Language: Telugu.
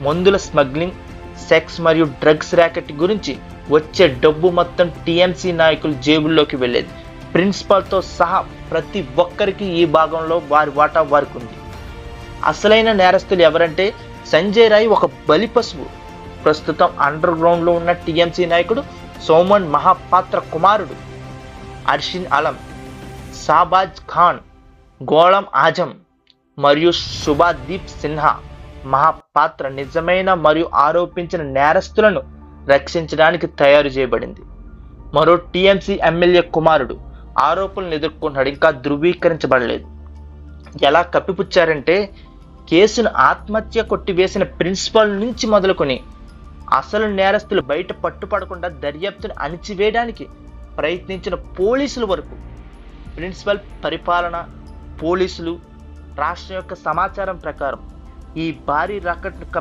మందుల స్మగ్లింగ్, సెక్స్ మరియు డ్రగ్స్ ర్యాకెట్ గురించి వచ్చే డబ్బు మొత్తం టీఎంసీ నాయకుల జేబుల్లోకి వెళ్ళేది. ప్రిన్సిపాల్తో సహా ప్రతి ఒక్కరికి ఈ భాగంలో వారి వాటా వారికి ఉంది. అసలైన నేరస్తులు ఎవరంటే సంజయ్ రాయ్ ఒక బలి పశువు. ప్రస్తుతం అండర్ గ్రౌండ్ లో ఉన్న టీఎంసీ నాయకుడు సోమన్ మహాపాత్ర కుమారుడు అర్షిన్ అలం, షాబాజ్ ఖాన్, గోళం ఆజం మరియు శుభాదీప్ సిన్హా. మహాపాత్ర నిజమైన మరియు ఆరోపించిన నేరస్తులను రక్షించడానికి తయారు చేయబడింది. మరో టీఎంసీ ఎమ్మెల్యే కుమారుడు ఆరోపణలు ఎదుర్కొన్నాడు, ఇంకా ధృవీకరించబడలేదు. ఎలా కప్పిపుచ్చారంటే కేసును ఆత్మహత్య కొట్టివేసిన ప్రిన్సిపల్ నుంచి మొదలుకొని అసలు నేరస్తులు బయట పట్టుపడకుండా దర్యాప్తును అణిచివేయడానికి ప్రయత్నించిన పోలీసుల వరకు. ప్రిన్సిపల్ పరిపాలన, పోలీసులు, రాష్ట్రం యొక్క సమాచారం ప్రకారం ఈ భారీ రాకెట్ను